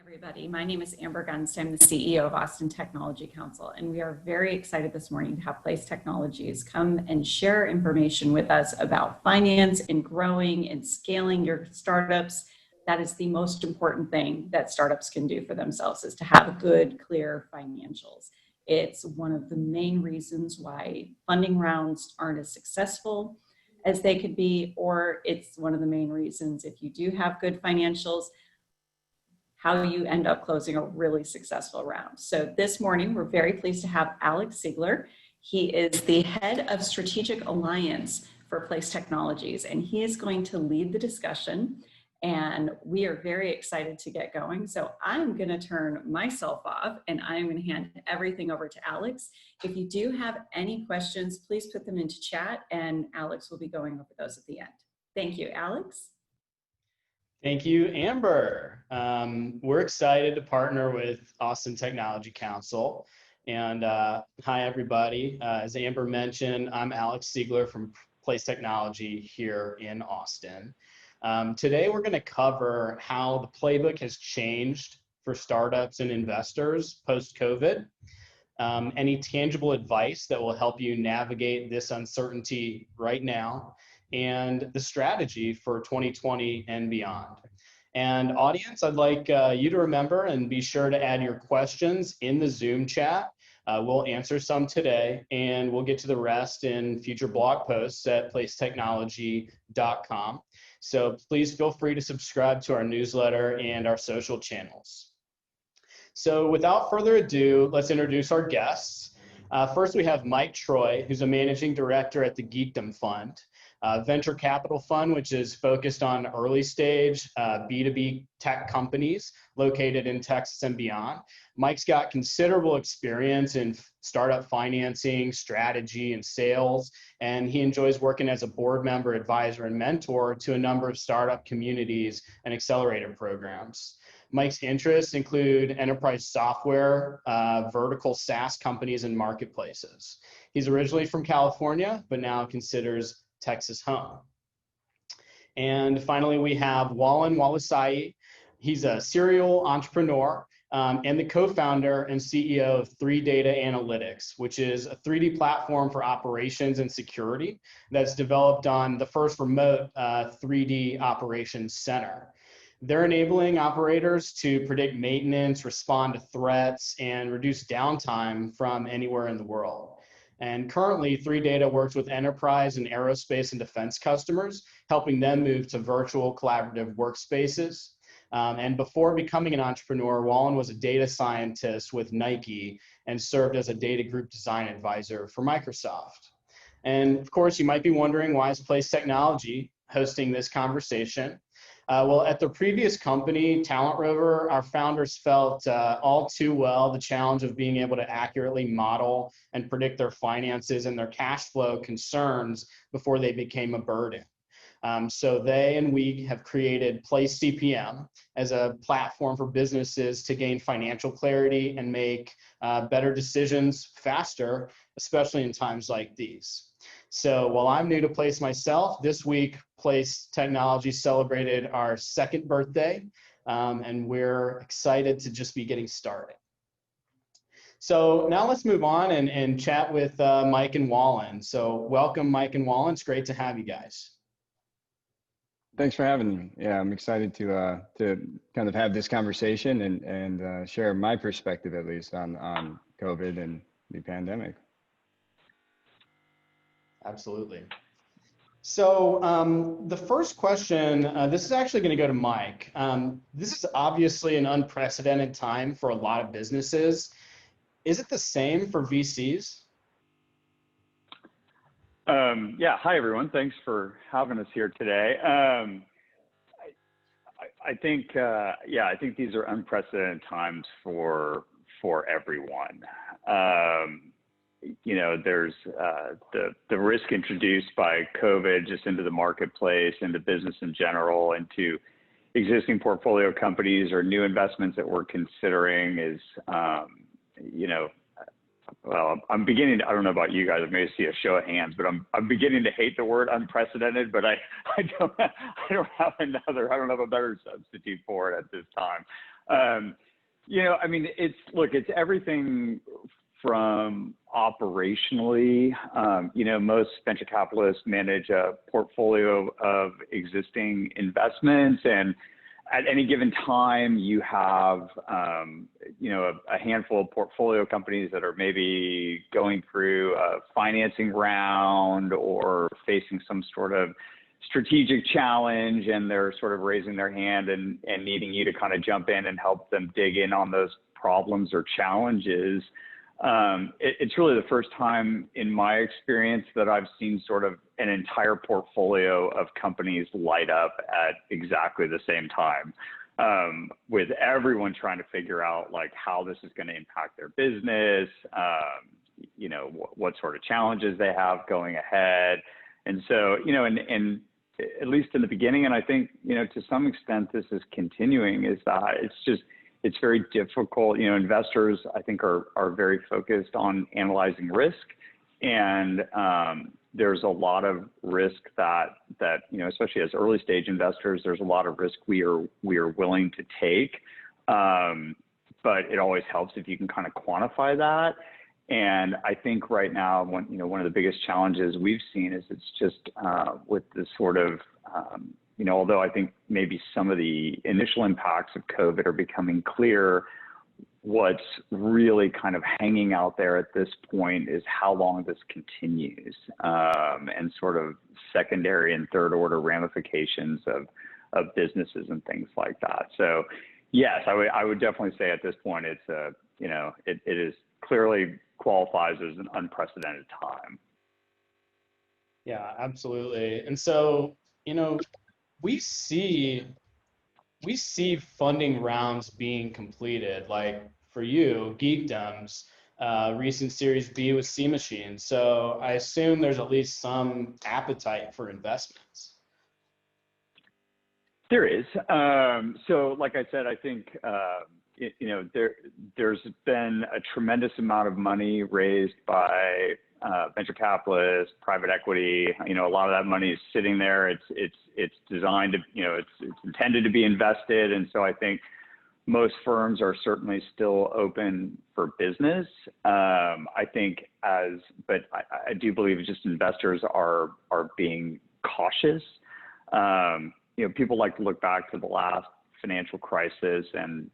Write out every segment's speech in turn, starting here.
Everybody, my name is Amber Gunst. I'm the CEO of Austin Technology Council, and we are very excited this morning to have Place Technologies come and share information with us about finance and growing and scaling your startups. That is the most important thing that startups can do for themselves, is to have good, clear financials. It's one of the main reasons why funding rounds aren't as successful as they could be, or it's one of the main reasons, if you do have good financials, how you end up closing a really successful round. So this morning, we're very pleased to have Alex Ziegler. He is the head of strategic alliance for Place Technologies, and he is going to lead the discussion. And we are very excited to get going. So I'm going to turn myself off and I'm going to hand everything over to Alex. If you do have any questions, please put them into chat and Alex will be going over those at the end. Thank you, Alex. Thank you, Amber. We're excited to partner with Austin Technology Council. And hi, everybody. As Amber mentioned, I'm Alex Ziegler from Place Technology here in Austin. Today, we're going to cover how the playbook has changed for startups and investors post-COVID, any tangible advice that will help you navigate this uncertainty right now, and the strategy for 2020 and beyond. And audience, I'd like you to remember and be sure to add your questions in the Zoom chat. We'll answer some today, and we'll get to the rest in future blog posts at placetechnology.com. So please feel free to subscribe to our newsletter and our social channels. So without further ado, let's introduce our guests. First, we have Mike Troy, who's a managing director at the Geekdom Fund, venture capital fund, which is focused on early stage B2B tech companies located in Texas and beyond. Mike's got considerable experience in startup financing, strategy, and sales, and he enjoys working as a board member, advisor, and mentor to a number of startup communities and accelerator programs. Mike's interests include enterprise software, vertical SaaS companies, and marketplaces. He's originally from California, but now considers Texas home. And finally, we have Wallen Walasai. He's a serial entrepreneur and the co-founder and CEO of 3Data Analytics, which is a 3D platform for operations and security that's developed on the first remote 3D operations center. They're enabling operators to predict maintenance, respond to threats, and reduce downtime from anywhere in the world. And currently, 3Data works with enterprise and aerospace and defense customers, helping them move to virtual collaborative workspaces. And before becoming an entrepreneur, Wallen was a data scientist with Nike and served as a data group design advisor for Microsoft. And of course, you might be wondering, why is Place Technology hosting this conversation? Well, at the previous company, Talent Rover, our founders felt all too well the challenge of being able to accurately model and predict their finances and their cash flow concerns before they became a burden. So they and we have created PlaceCPM as a platform for businesses to gain financial clarity and make better decisions faster, especially in times like these. So while I'm new to Place myself, this week Place Technology celebrated our second birthday, and we're excited to just be getting started. So now let's move on and chat with Mike and Wallen. So welcome, Mike and Wallen. It's great to have you guys. Thanks for having me. Yeah, I'm excited to kind of have this conversation and share my perspective, at least, on COVID and the pandemic. Absolutely. So the first question, this is actually going to go to Mike. This is obviously an unprecedented time for a lot of businesses. Is it the same for VCs? Yeah, hi everyone. Thanks for having us here today. I think, I think these are unprecedented times for everyone. You know, there's the risk introduced by COVID just into the marketplace, into business in general, into existing portfolio companies or new investments that we're considering is, you know, well, I'm beginning to, I don't know about you guys, I may see a show of hands, but I'm beginning to hate the word unprecedented, but I don't have a better substitute for it at this time. I mean, it's everything from operationally. Most venture capitalists manage a portfolio of existing investments, and at any given time, you have, a handful of portfolio companies that are maybe going through a financing round or facing some sort of strategic challenge, and they're sort of raising their hand and needing you to kind of jump in and help them dig in on those problems or challenges. It's really the first time in my experience that I've seen sort of an entire portfolio of companies light up at exactly the same time, with everyone trying to figure out like how this is going to impact their business, what sort of challenges they have going ahead. And so, and at least in the beginning, and I think, to some extent this is continuing, is that it's very difficult. Investors, I think, are very focused on analyzing risk, and there's a lot of risk that especially as early stage investors, there's a lot of risk we are willing to take, but it always helps if you can kind of quantify that. And I think right now, one of the biggest challenges we've seen is it's just with this sort of although I think maybe some of the initial impacts of COVID are becoming clear, what's really kind of hanging out there at this point is how long this continues, and sort of secondary and third order ramifications of businesses and things like that. So yes, I would definitely say at this point, it's it is clearly qualifies as an unprecedented time. Yeah, absolutely. And so, we see funding rounds being completed, like for you, Geekdom's recent Series B with C Machine. So I assume there's at least some appetite for investments. There is. So like I said, I think, there's been a tremendous amount of money raised by venture capitalists, private equity. A lot of that money is sitting there. It's designed to, it's intended to be invested. And so I think most firms are certainly still open for business. I think but I do believe just investors are being cautious. People like to look back to the last financial crisis, and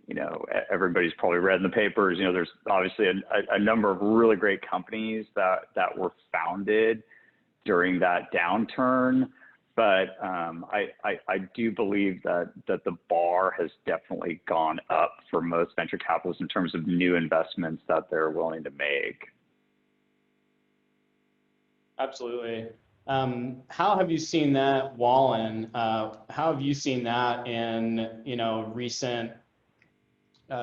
everybody's probably read in the papers, there's obviously a number of really great companies that were founded during that downturn, but I do believe that the bar has definitely gone up for most venture capitalists in terms of new investments that they're willing to make. Absolutely. How have you seen that, Wallen? How have you seen that in recent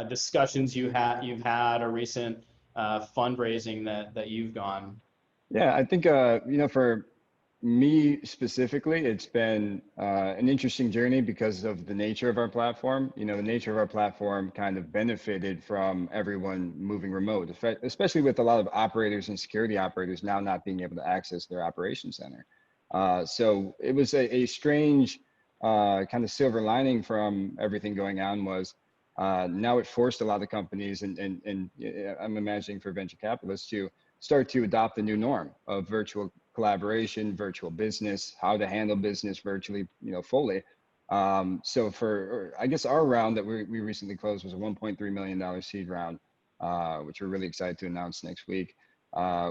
discussions you've had or recent fundraising that you've gone? Yeah, I think for me specifically, it's been an interesting journey because of the nature of our platform. The nature of our platform kind of benefited from everyone moving remote, especially with a lot of operators and security operators now not being able to access their operations center. So it was a strange kind of silver lining from everything going on was now it forced a lot of companies and I'm imagining for venture capitalists to start to adopt the new norm of virtual collaboration, virtual business, how to handle business virtually, fully. So for, I guess our round that we recently closed was a $1.3 million seed round, which we're really excited to announce next week,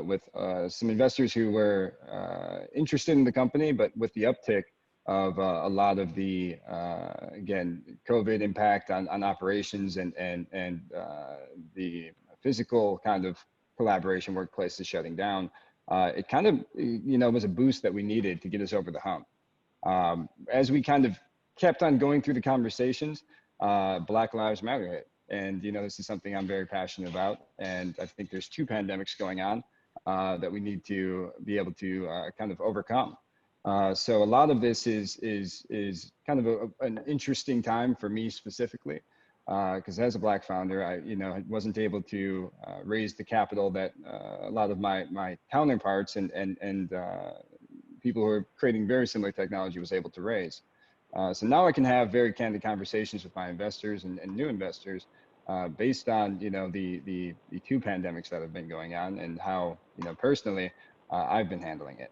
with some investors who were interested in the company, but with the uptick of a lot of the, again, COVID impact on operations and the physical kind of collaboration workplaces shutting down, it kind of, was a boost that we needed to get us over the hump. As we kind of kept on going through the conversations, Black Lives Matter hit. And, this is something I'm very passionate about. And I think there's two pandemics going on that we need to be able to kind of overcome. So a lot of this is kind of an interesting time for me specifically, because as a Black founder, I wasn't able to raise the capital that a lot of my counterparts and people who are creating very similar technology was able to raise. So now I can have very candid conversations with my investors and new investors based on, the two pandemics that have been going on and how, personally, I've been handling it.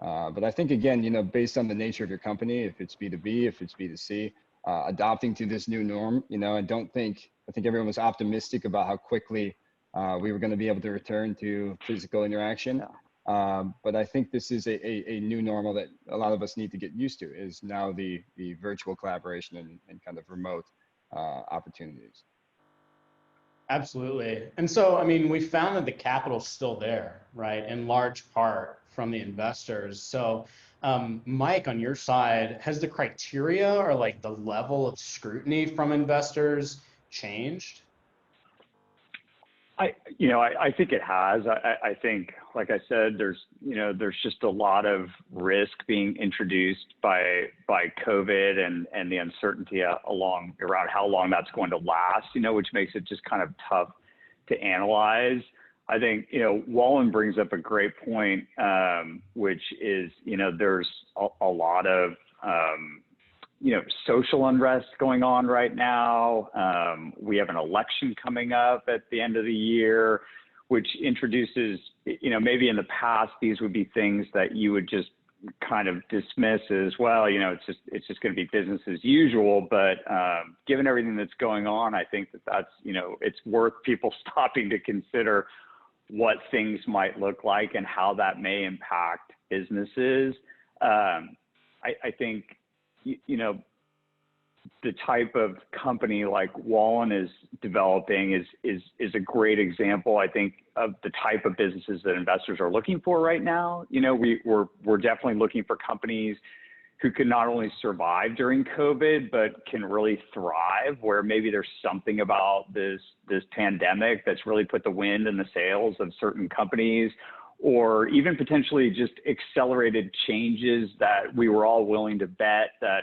But I think, again, based on the nature of your company, if it's B2B, if it's B2C, adopting to this new norm, I think everyone was optimistic about how quickly we were going to be able to return to physical interaction. Yeah. But I think this is a new normal that a lot of us need to get used to, is now the virtual collaboration and kind of remote opportunities. Absolutely. And so, I mean, we found that the capital's still there, right, in large part from the investors. So, Mike, on your side, has the criteria or like the level of scrutiny from investors changed? I think it has. I think, like I said, there's just a lot of risk being introduced by COVID and the uncertainty around how long that's going to last, which makes it just kind of tough to analyze. I think, Wallen brings up a great point, which is, there's a lot of, social unrest going on right now. We have an election coming up at the end of the year, which introduces, maybe in the past, these would be things that you would just kind of dismiss as, well, it's just going to be business as usual. But given everything that's going on, I think that's, it's worth people stopping to consider what things might look like and how that may impact businesses. I think, the type of company like Wallen is developing is a great example, I think, of the type of businesses that investors are looking for right now. We're definitely looking for companies who can not only survive during COVID, but can really thrive, where maybe there's something about this pandemic that's really put the wind in the sails of certain companies, or even potentially just accelerated changes that we were all willing to bet that,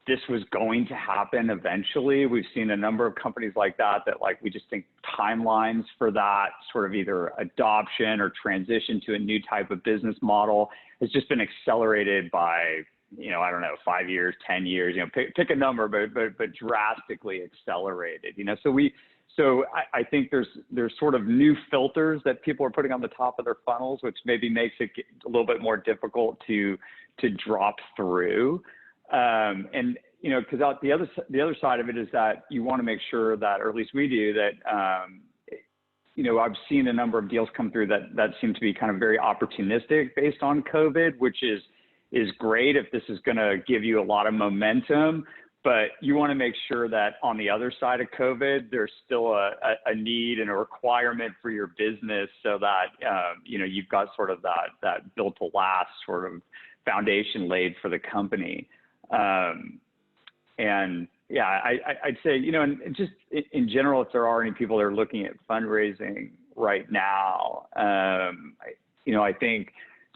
this was going to happen eventually. We've seen a number of companies like that, like, we just think timelines for that sort of either adoption or transition to a new type of business model has just been accelerated by, I don't know, 5 years, 10 years, pick a number, but drastically accelerated, So I think there's sort of new filters that people are putting on the top of their funnels, which maybe makes it a little bit more difficult to drop through. And, because the other side of it is that you want to make sure that, or at least we do, that, I've seen a number of deals come through that seem to be kind of very opportunistic based on COVID, which is great if this is going to give you a lot of momentum. But you want to make sure that on the other side of COVID, there's still a need and a requirement for your business, so that, you've got sort of that built to last sort of foundation laid for the company. And yeah, I'd say, and just in general, if there are any people that are looking at fundraising right now, I think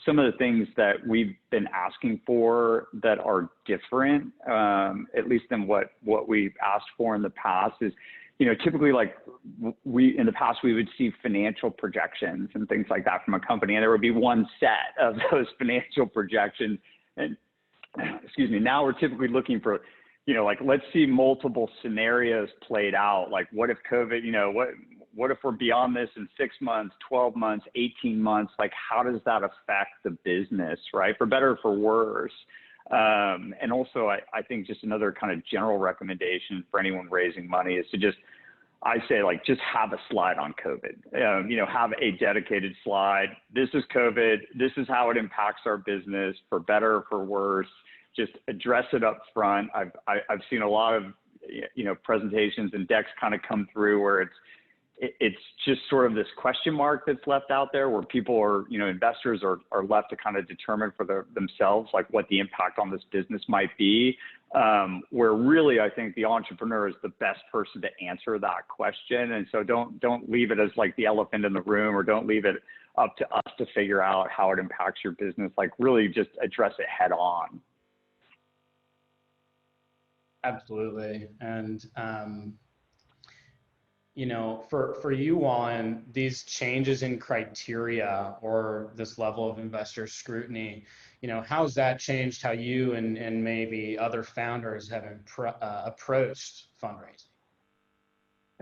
some of the things that we've been asking for that are different, at least than what we've asked for in the past, is, typically, like, in the past, we would see financial projections and things like that from a company, and there would be one set of those financial projections. And excuse me, now we're typically looking for, like, let's see multiple scenarios played out. Like, what if COVID, what if we're beyond this in 6 months, 12 months, 18 months? Like, how does that affect the business, right? For better or for worse. And also, I think just another kind of general recommendation for anyone raising money is to just have a slide on COVID, have a dedicated slide. This is COVID. This is how it impacts our business, for better or for worse. Just address it up front. I've seen a lot of, presentations and decks kind of come through where it's just sort of this question mark that's left out there, where people are, investors are left to kind of determine for themselves, like, what the impact on this business might be. Where really, I think the entrepreneur is the best person to answer that question. And so don't leave it as like the elephant in the room, or don't leave it up to us to figure out how it impacts your business. Like, really just address it head on. Absolutely. And, for you, Wallen, these changes in criteria or this level of investor scrutiny, how's that changed how you and maybe other founders have approached fundraising?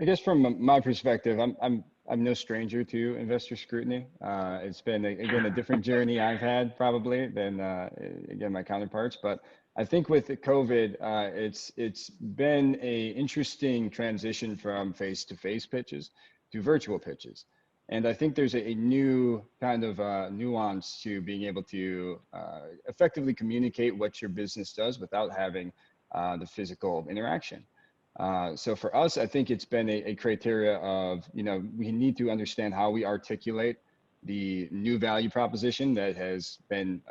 I guess from my perspective, I'm no stranger to investor scrutiny. It's been again a different journey I've had probably than again my counterparts. But I think with the COVID, it's been a interesting transition from face-to-face pitches to virtual pitches, and I think there's a new kind of nuance to being able to effectively communicate what your business does without having the physical interaction. So for us, I think it's been a criteria of, we need to understand how we articulate the new value proposition that has been,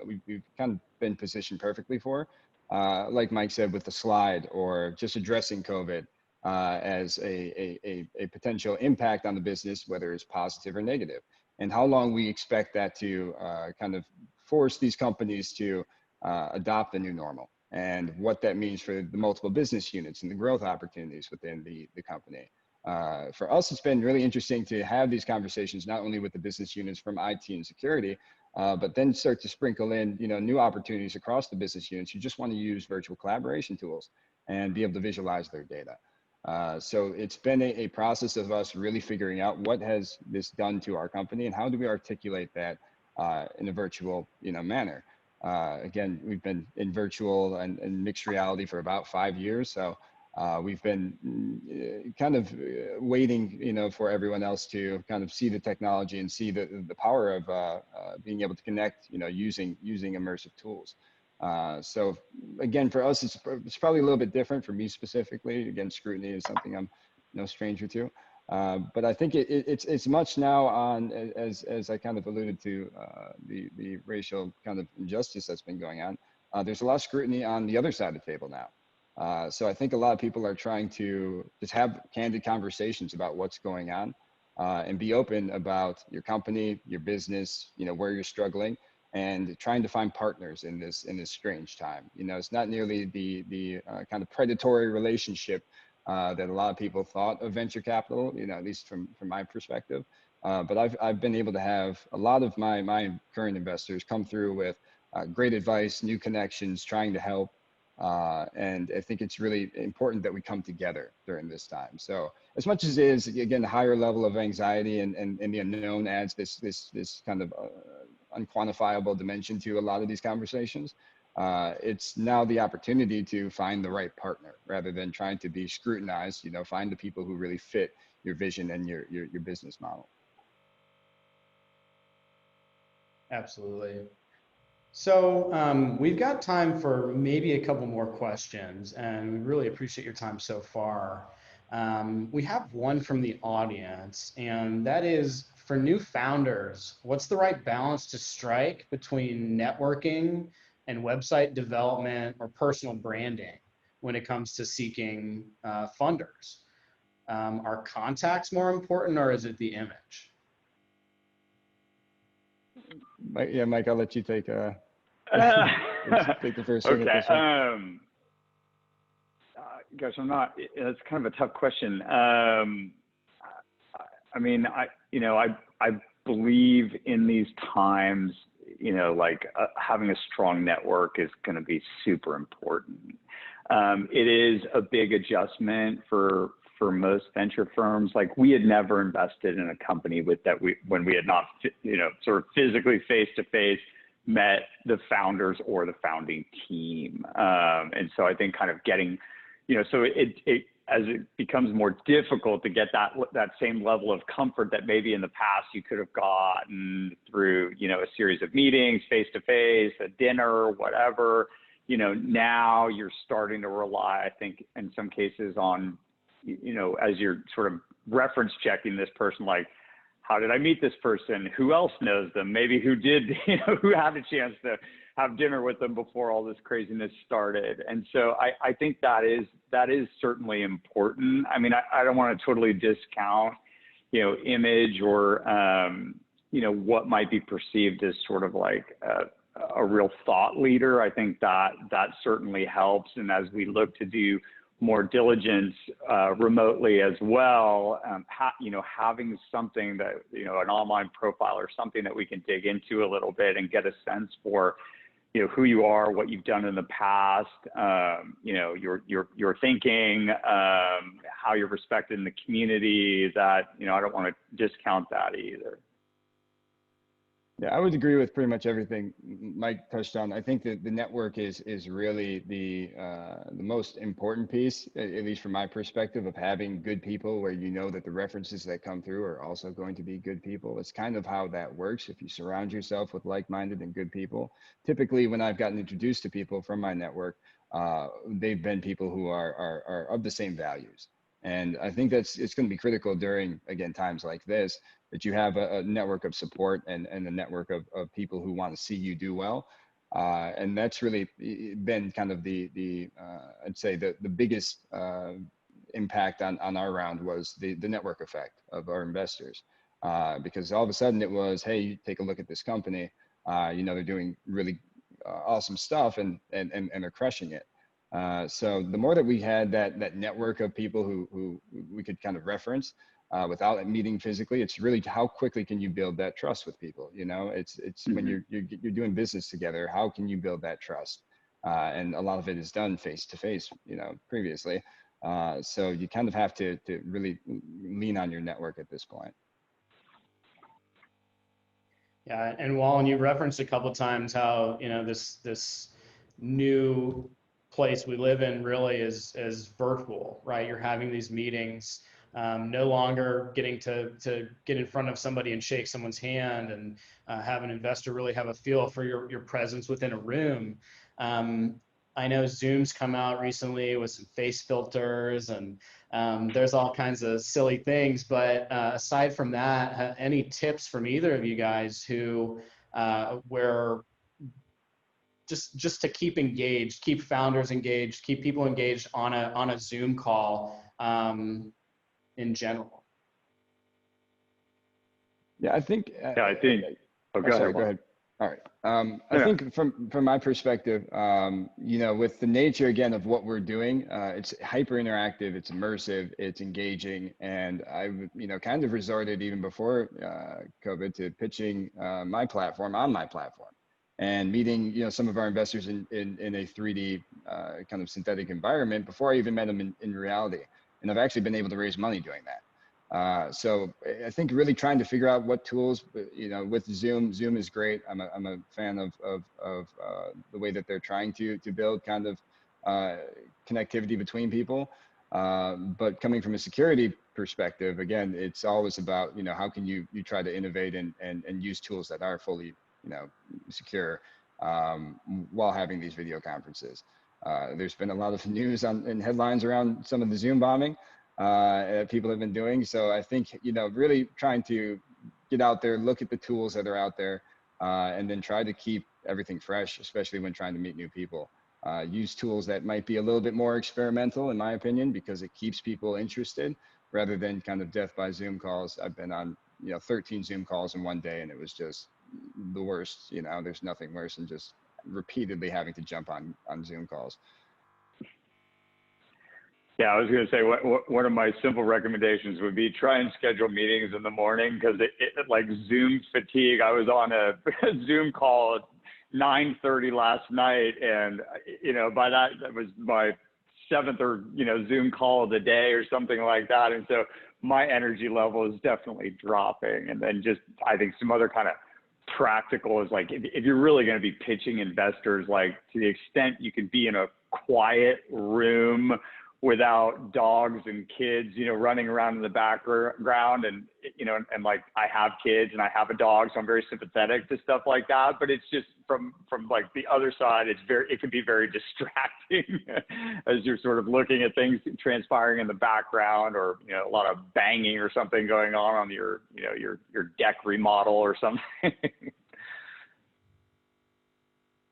we've kind of been positioned perfectly for, like Mike said, with the slide or just addressing COVID as a potential impact on the business, whether it's positive or negative, and how long we expect that to kind of force these companies to adopt the new normal, and what that means for the multiple business units and the growth opportunities within the company. For us, it's been really interesting to have these conversations, not only with the business units from IT and security, but then start to sprinkle in, new opportunities across the business units who just want to use virtual collaboration tools and be able to visualize their data. So it's been a process of us really figuring out what has this done to our company and how do we articulate that in a virtual, manner. Again, we've been in virtual and mixed reality for about 5 years. So we've been kind of waiting, for everyone else to kind of see the technology and see the power of being able to connect, using immersive tools. So again, for us, it's probably a little bit different. For me specifically, again, scrutiny is something I'm no stranger to. But I think it's much now on, as I kind of alluded to, the racial kind of injustice that's been going on. There's a lot of scrutiny on the other side of the table now. So I think a lot of people are trying to just have candid conversations about what's going on, and be open about your company, your business, where you're struggling, and trying to find partners in this strange time. It's not nearly the kind of predatory relationship that a lot of people thought of venture capital, at least from my perspective. But I've been able to have a lot of my current investors come through with great advice, new connections, trying to help. And I think it's really important that we come together during this time. So as much as it is, again, a higher level of anxiety and the unknown adds this kind of unquantifiable dimension to a lot of these conversations. It's now the opportunity to find the right partner rather than trying to be scrutinized, find the people who really fit your vision and your business model. Absolutely. So we've got time for maybe a couple more questions, and we really appreciate your time so far. We have one from the audience, and that is, for new founders, what's the right balance to strike between networking and website development or personal branding when it comes to seeking funders? Are contacts more important, or is it the image? Yeah, Mike, I'll let you take take the first swing at this one. Gosh, it's kind of a tough question. I mean, I believe in these times, having a strong network is going to be super important. It is a big adjustment for most venture firms. Like, we had never invested in a company when we had not, sort of physically face-to-face met the founders or the founding team. And so I think kind of getting, so as it becomes more difficult to get that same level of comfort that maybe in the past you could have gotten through, a series of meetings, face-to-face, a dinner, whatever, now you're starting to rely, I think, in some cases on, as you're sort of reference checking this person, like, how did I meet this person? Who else knows them? Maybe who did, who had a chance to have dinner with them before all this craziness started. And so I think that is certainly important. I mean, I don't want to totally discount, image or, what might be perceived as sort of like a real thought leader. I think that certainly helps. And as we look to do more diligence remotely as well. Having something that, an online profile or something that we can dig into a little bit and get a sense for, who you are, what you've done in the past, your thinking, how you're respected in the community, that, I don't want to discount that either. Yeah, I would agree with pretty much everything Mike touched on. I think that the network is really the most important piece, at least from my perspective, of having good people where you know that the references that come through are also going to be good people. It's kind of how that works. If you surround yourself with like-minded and good people, typically when I've gotten introduced to people from my network, they've been people who are of the same values. And I think it's going to be critical during, again, times like this, that you have a network of support and a network of people who want to see you do well. And that's really been kind of I'd say the biggest impact on our round was the network effect of our investors. Because all of a sudden it was, hey, take a look at this company. They're doing really awesome stuff and they're crushing it. So the more that we had that network of people who we could kind of reference without meeting physically, it's really how quickly can you build that trust with people? It's when you're doing business together, how can you build that trust? And a lot of it is done face to face, previously. So you kind of have to really lean on your network at this point. Yeah, and Wallen, you referenced a couple of times how this new place we live in really is virtual, right? You're having these meetings, no longer getting to get in front of somebody and shake someone's hand and have an investor really have a feel for your presence within a room. I know Zoom's come out recently with some face filters and there's all kinds of silly things, but aside from that, any tips from either of you guys who where just to keep engaged, keep founders engaged, keep people engaged on a Zoom call in general? Yeah, I think. Oh, go ahead. All right. I think from my perspective, with the nature again of what we're doing, it's hyper interactive, it's immersive, it's engaging, and I've kind of resorted even before COVID to pitching my platform on my platform, and meeting some of our investors in a 3D kind of synthetic environment before I even met them in reality, and I've actually been able to raise money doing that. So I think really trying to figure out what tools, with Zoom is great. I'm a fan of the way that they're trying to build kind of connectivity between people. But coming from a security perspective, again, it's always about, how can you try to innovate and use tools that are fully, secure while having these video conferences. There's been a lot of news and headlines around some of the Zoom bombing people have been doing. So I think, really trying to get out there, look at the tools that are out there, and then try to keep everything fresh, especially when trying to meet new people. Use tools that might be a little bit more experimental, in my opinion, because it keeps people interested rather than kind of death by Zoom calls. I've been on, 13 Zoom calls in one day, and it was just the worst. There's nothing worse than just repeatedly having to jump on Zoom calls. Yeah, I was going to say one of my simple recommendations would be try and schedule meetings in the morning, because it like Zoom fatigue. I was on a Zoom call at 9:30 last night, and by that was my 7th or Zoom call of the day or something like that, and so my energy level is definitely dropping. And then just I think some other kind of practical is like if you're really going to be pitching investors, like to the extent you can be in a quiet room without dogs and kids, running around in the background, and like I have kids and I have a dog, so I'm very sympathetic to stuff like that. But it's just from like the other side, it can be very distracting as you're sort of looking at things transpiring in the background, or a lot of banging or something going on your deck remodel or something.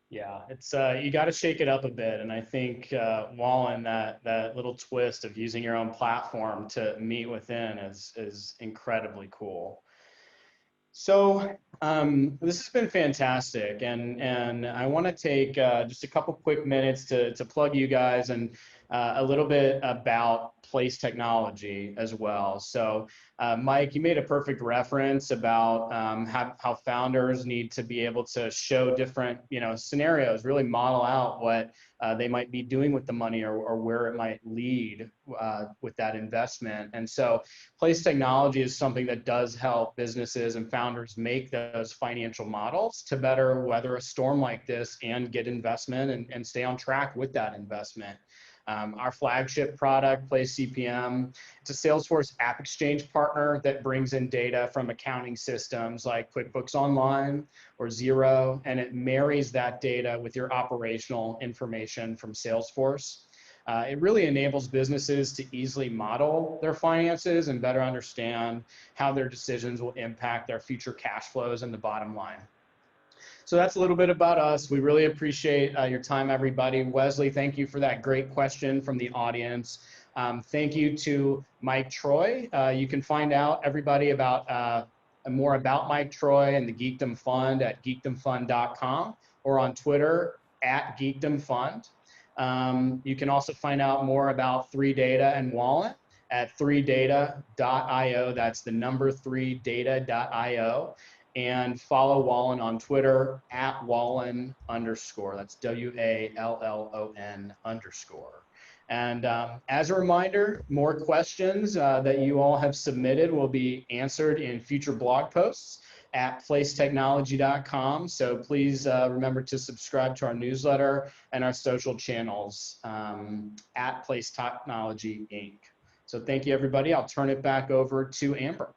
Yeah, it's you got to shake it up a bit, and I think Wallen, that little twist of using your own platform to meet within is incredibly cool. So This has been fantastic, and I want to take just a couple quick minutes to plug you guys and a little bit about Place Technology as well. So, Mike, you made a perfect reference about how founders need to be able to show different scenarios, really model out what they might be doing with the money or where it might lead with that investment. And so Place Technology is something that does help businesses and founders make those financial models to better weather a storm like this and get investment and stay on track with that investment. Our flagship product, PlaceCPM, it's a Salesforce App Exchange partner that brings in data from accounting systems like QuickBooks Online or Xero, and it marries that data with your operational information from Salesforce. It really enables businesses to easily model their finances and better understand how their decisions will impact their future cash flows and the bottom line. So that's a little bit about us. We really appreciate your time, everybody. Wesley, thank you for that great question from the audience. Thank you to Mike Troy. You can find out everybody about more about Mike Troy and the Geekdom Fund at geekdomfund.com or on Twitter at geekdomfund. You can also find out more about 3Data and Wallen at 3data.io. That's the number 3data.io. And follow Wallen on Twitter at Wallen_. That's WALLON_. And as a reminder, more questions that you all have submitted will be answered in future blog posts at placetechnology.com. So please remember to subscribe to our newsletter and our social channels at Place Technology Inc. So thank you, everybody. I'll turn it back over to Amber.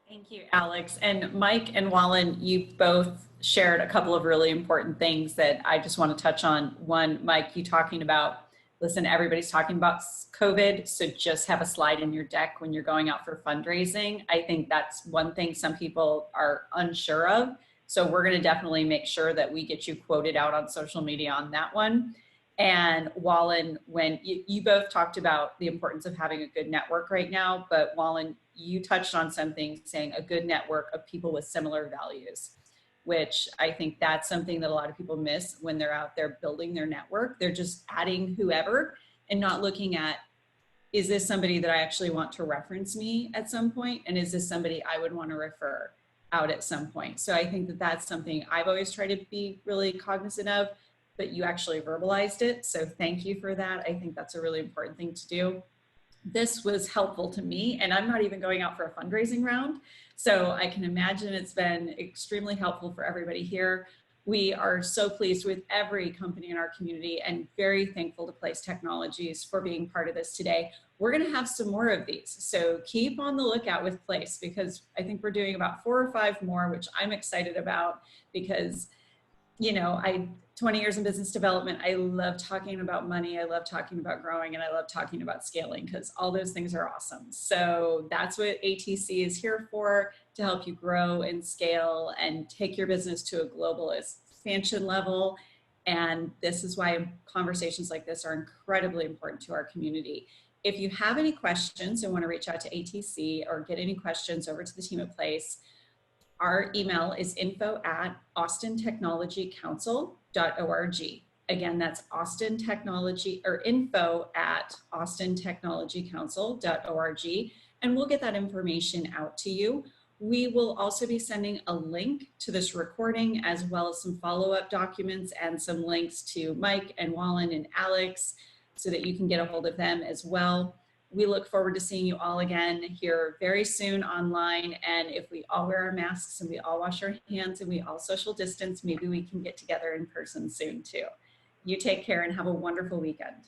Thank you, Alex. And Mike and Wallen, you both shared a couple of really important things that I just want to touch on. One, Mike, you talking about, listen, everybody's talking about COVID, so just have a slide in your deck when you're going out for fundraising. I think that's one thing some people are unsure of. So we're going to definitely make sure that we get you quoted out on social media on that one. And Wallen, when you both talked about the importance of having a good network right now, but Wallen, you touched on something saying a good network of people with similar values, which I think that's something that a lot of people miss when they're out there building their network. They're just adding whoever and not looking at, is this somebody that I actually want to reference me at some point? And is this somebody I would want to refer out at some point? So I think that that's something I've always tried to be really cognizant of, but you actually verbalized it. So thank you for that. I think that's a really important thing to do. This was helpful to me, and I'm not even going out for a fundraising round. So I can imagine it's been extremely helpful for everybody here. We are so pleased with every company in our community and very thankful to Place Technologies for being part of this today. We're going to have some more of these. So keep on the lookout with Place, because I think we're doing about 4 or 5 more, which I'm excited about because, 20 years in business development, I love talking about money, I love talking about growing, and I love talking about scaling because all those things are awesome. So that's what ATC is here for, to help you grow and scale and take your business to a global expansion level. And this is why conversations like this are incredibly important to our community. If you have any questions and want to reach out to ATC or get any questions over to the team at Place, our email is info@austintechnologycouncil.org. Again, that's info@austintechnologycouncil.org. And we'll get that information out to you. We will also be sending a link to this recording, as well as some follow-up documents and some links to Mike and Wallen and Alex so that you can get a hold of them as well. We look forward to seeing you all again here very soon online. And if we all wear our masks and we all wash our hands and we all social distance, maybe we can get together in person soon too. You take care and have a wonderful weekend.